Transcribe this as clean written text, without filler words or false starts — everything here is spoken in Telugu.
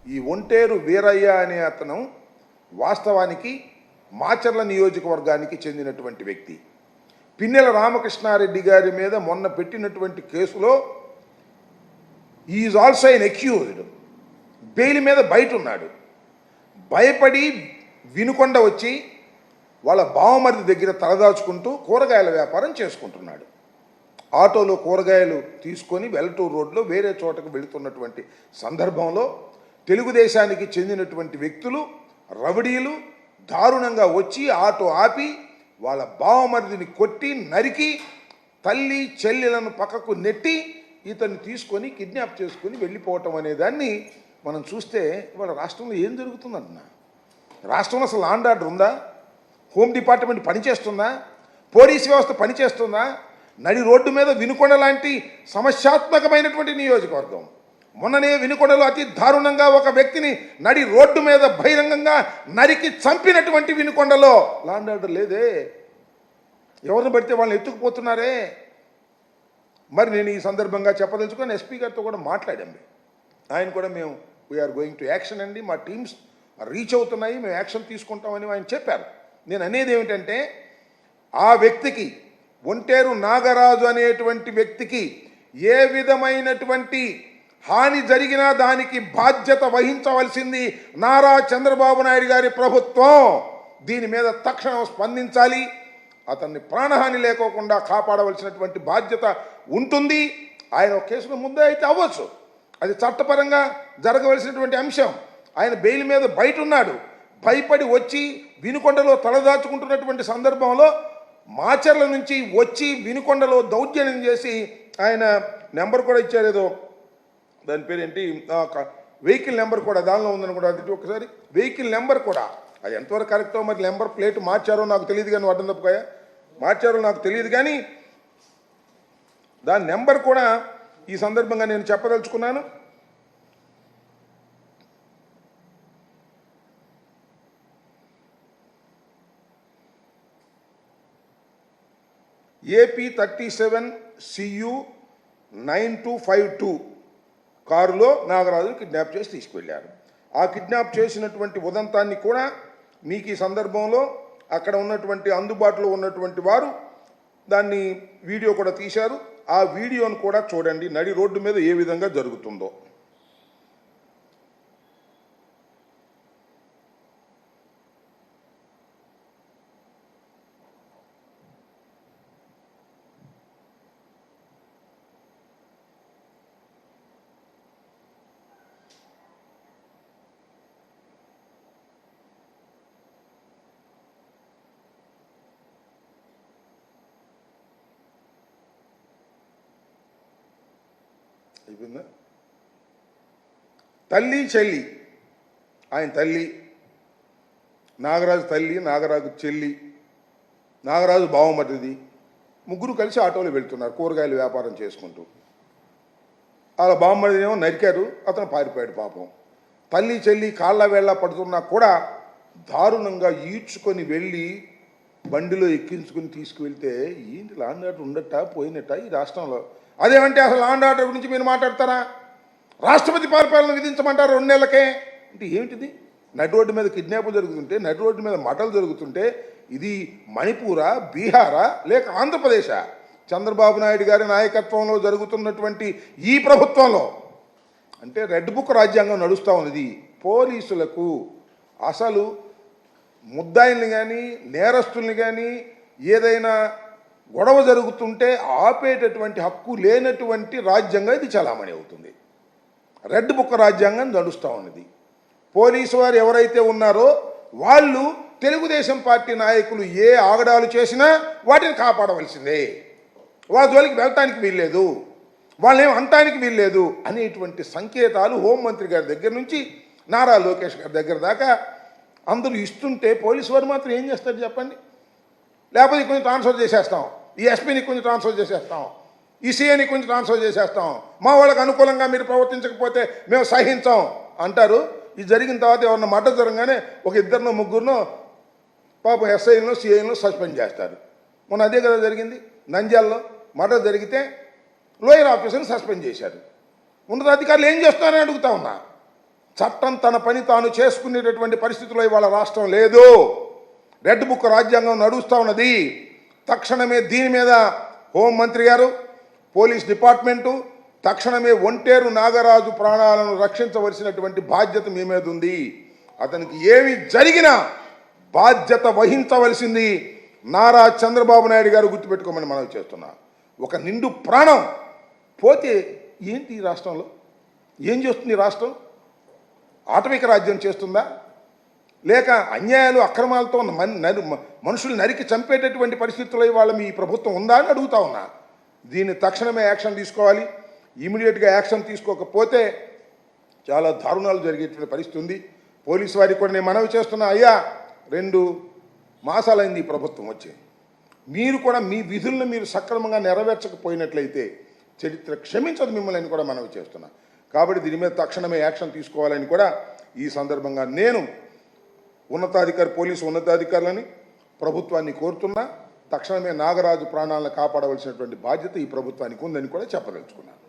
ఈ ఒంటేరు వీరయ్య అనే అతను వాస్తవానికి మాచర్ల నియోజకవర్గానికి చెందినటువంటి వ్యక్తి. పిన్నెల రామకృష్ణారెడ్డి గారి మీద మొన్న పెట్టినటువంటి కేసులో is also an accused. Bail మీద బయట ఉన్నాడు. భయపడి వినుకొండ వచ్చి వాళ్ళ బావమరిది దగ్గర తలదాచుకుంటూ కూరగాయల వ్యాపారం చేసుకుంటున్నాడు. ఆటోలో కూరగాయలు తీసుకొని వెల్టూరు రోడ్లో వేరే చోటకు వెళుతున్నటువంటి సందర్భంలో తెలుగుదేశానికి చెందినటువంటి వ్యక్తులు, రౌడీలు దారుణంగా వచ్చి ఆటో ఆపి వాళ్ళ బావమరిదిని కొట్టి నరికి తల్లి చెల్లెలను పక్కకు నెట్టి ఇతన్ని తీసుకొని కిడ్నాప్ చేసుకొని వెళ్ళిపోవటం అనే దాన్ని మనం చూస్తే వాళ్ళ రాష్ట్రంలో ఏం జరుగుతుందన్న, రాష్ట్రంలో అసలు లా అండ్ ఆర్డర్ ఉందా? హోమ్ డిపార్ట్మెంట్ పనిచేస్తుందా? పోలీస్ వ్యవస్థ పనిచేస్తుందా? నడి రోడ్డు మీద వినుకొండ లాంటి సమస్యాత్మకమైనటువంటి నియోజకవర్గం. మొన్ననే వినుకొండలో అతి దారుణంగా ఒక వ్యక్తిని నడి రోడ్డు మీద బహిరంగంగా నరికి చంపినటువంటి వినుకొండలో లా అండ్ ఆర్డర్ లేదే. ఎవరిని పడితే వాళ్ళని ఎత్తుకుపోతున్నారే. మరి నేను ఈ సందర్భంగా చెప్పదలుచుకొని ఎస్పీ గారితో కూడా మాట్లాడాము. ఆయన కూడా మేము వీఆర్ గోయింగ్ టు యాక్షన్ అండి, మా టీమ్స్ రీచ్ అవుతున్నాయి, మేము యాక్షన్ తీసుకుంటామని ఆయన చెప్పారు. నేను అనేది ఏమిటంటే, ఆ వ్యక్తికి, ఒంటేరు నాగరాజు అనేటువంటి వ్యక్తికి ఏ విధమైనటువంటి హాని జరిగినా దానికి బాధ్యత వహించవలసింది నారా చంద్రబాబు నాయుడు గారి ప్రభుత్వం. దీని మీద తక్షణం స్పందించాలి. అతన్ని ప్రాణహాని లేకోకుండా కాపాడవలసినటువంటి బాధ్యత ఉంటుంది. ఆయన ఒక కేసులో ముందే అయితే అవ్వచ్చు, అది చట్టపరంగా జరగవలసినటువంటి అంశం. ఆయన బెయిల్ మీద బయట ఉన్నాడు. భయపడి వచ్చి వినుకొండలో తలదాచుకుంటున్నటువంటి సందర్భంలో మాచర్ల నుంచి వచ్చి వినుకొండలో దౌర్జన్యం చేసి ఆయన నెంబర్ కూడా ఇచ్చారు, ఏదో దాని పేరు ఏంటి, వెహికల్ నెంబర్ కూడా దానిలో ఉందని కూడా అది ఒకసారి వెహికల్ నెంబర్ కూడా అది ఎంతవరకు కరెక్టో, మరి నెంబర్ ప్లేట్ మార్చారో నాకు తెలియదు కానీ, అడ్డం తప్పుగా మార్చారో నాకు తెలియదు కానీ దాని నెంబర్ కూడా ఈ సందర్భంగా నేను చెప్పదలుచుకున్నాను. AP 37 CU 9252 కారులో నాగరాజు కిడ్నాప్ చేసి తీసుకువెళ్ళారు. ఆ కిడ్నాప్ చేసినటువంటి ఉదంతాన్ని కూడా మీకు ఈ సందర్భంలో అక్కడ ఉన్నటువంటి అందుబాటులో ఉన్నటువంటి వారు దాన్ని వీడియో కూడా తీశారు. ఆ వీడియోను కూడా చూడండి, నడి రోడ్డు మీద ఏ విధంగా జరుగుతుందో. అయిపోయిందా? తల్లి చెల్లి, ఆయన తల్లి, నాగరాజు తల్లి, నాగరాజు చెల్లి, నాగరాజు బావమరిది, ముగ్గురు కలిసి ఆటోలో వెళ్తున్నారు కూరగాయల వ్యాపారం చేసుకుంటూ. వాళ్ళ బావమరిదినేమో నరికారు, అతను పారిపోయాడు పాపం. తల్లి చెల్లి కాళ్ళ వేళ్ళ పడుతున్నా కూడా దారుణంగా ఈడ్చుకొని వెళ్ళి బండిలో ఎక్కించుకొని తీసుకువెళ్తే ఏంటి లా అండ్ ఆర్డర్ ఉండట పోయినట్ట ఈ రాష్ట్రంలో? అదేమంటే అసలు లా అండ్ ఆర్డర్ గురించి మీరు మాట్లాడతారా? రాష్ట్రపతి పరిపాలన విధించమంటారు 2 నెలలకే అంటే ఏమిటిది? నడి రోడ్డు మీద కిడ్నాపులు జరుగుతుంటే, నడి రోడ్డు మీద మటలు జరుగుతుంటే ఇది మణిపూరా, బీహారా, లేక ఆంధ్రప్రదేశా? చంద్రబాబు నాయుడు గారి నాయకత్వంలో జరుగుతున్నటువంటి ఈ ప్రభుత్వంలో అంటే రెడ్ బుక్ రాజ్యాంగం నడుస్తూ ఉన్నది. పోలీసులకు అసలు ముద్దాయిల్ని కానీ నేరస్తుల్ని కానీ ఏదైనా గొడవ జరుగుతుంటే ఆపేటటువంటి హక్కు లేనటువంటి రాజ్యాంగం ఇది చలామణి అవుతుంది. రెడ్ బుక్ రాజ్యాంగం నడుస్తూ ఉన్నది. పోలీసు వారు ఎవరైతే ఉన్నారో వాళ్ళు తెలుగుదేశం పార్టీ నాయకులు ఏ ఆగడాలు చేసినా వాటిని కాపాడవలసిందే. వాళ్ళ జోలికి వెళ్ళటానికి వీల్లేదు, వాళ్ళేం అనటానికి వీల్లేదు అనేటువంటి సంకేతాలు హోంమంత్రి గారి దగ్గర నుంచి నారా లోకేష్ గారి దగ్గర దాకా అందరూ ఇస్తుంటే పోలీసు వారు మాత్రం ఏం చేస్తారు చెప్పండి? లేకపోతే కొంచెం ట్రాన్స్ఫర్ చేసేస్తాం, ఈ ఎస్పీని కొంచెం ట్రాన్స్ఫర్ చేసేస్తాం, ఈ సీఏని కొంచెం ట్రాన్స్ఫర్ చేసేస్తాం, మా వాళ్ళకి అనుకూలంగా మీరు ప్రవర్తించకపోతే మేము సహించాం అంటారు. ఇది జరిగిన తర్వాత ఎవరన్నా మర్డర్ జరగగానే ఒక 2 ముగ్గురునో పాపం ఎస్ఐలను సిఐలను సస్పెండ్ చేస్తారు. మొన్న అదే కదా జరిగింది. నంద్యాలలో మర్డర్ జరిగితే లోయర్ ఆఫీసర్ని సస్పెండ్ చేశారు. ఉన్నతాధికారులు ఏం చేస్తున్నారని అడుగుతా ఉన్నా. చట్టం తన పని తాను చేసుకునేటటువంటి పరిస్థితుల్లో ఇవాళ రాష్ట్రం లేదు. రెడ్ బుక్ రాజ్యాంగం నడుస్తూ ఉన్నది. తక్షణమే దీని మీద హోంమంత్రి గారు, పోలీస్ డిపార్ట్మెంటు తక్షణమే ఒంటేరు నాగరాజు ప్రాణాలను రక్షించవలసినటువంటి బాధ్యత మీ మీద ఉంది. అతనికి ఏమి జరిగినా బాధ్యత వహించవలసింది నారా చంద్రబాబు నాయుడు గారు, గుర్తుపెట్టుకోమని మనం చేస్తున్నా. ఒక నిండు ప్రాణం పోతే ఏంటి ఈ రాష్ట్రంలో? ఏం చేస్తుంది ఈ రాష్ట్రం? ఆటవిక రాజ్యం చేస్తుందా? లేక అన్యాయాలు అక్రమాలతో మనుషులు నరికి చంపేటటువంటి పరిస్థితుల్లో ఇవాళ మీ ప్రభుత్వం ఉందా అని అడుగుతా ఉన్నా. దీన్ని తక్షణమే యాక్షన్ తీసుకోవాలి. ఇమీడియట్గా యాక్షన్ తీసుకోకపోతే చాలా దారుణాలు జరిగేటువంటి పరిస్థితి ఉంది. పోలీసు వారికి కూడా నేను మనవి చేస్తున్నా, అయ్యా 2 మాసాలైంది ఈ ప్రభుత్వం వచ్చి, మీరు కూడా మీ విధులను మీరు సక్రమంగా నెరవేర్చకపోయినట్లయితే చరిత్ర క్షమించదు మిమ్మల్ని కూడా మనవి చేస్తున్నా. కాబట్టి దీని మీద తక్షణమే యాక్షన్ తీసుకోవాలని కూడా ఈ సందర్భంగా నేను పోలీసు ఉన్నతాధికారులని ప్రభుత్వాన్ని కోరుతున్నా. తక్షణమే నాగరాజు ప్రాణాలను కాపాడవలసినటువంటి బాధ్యత ఈ ప్రభుత్వానికి ఉందని కూడా చెప్పదలుచుకున్నాను.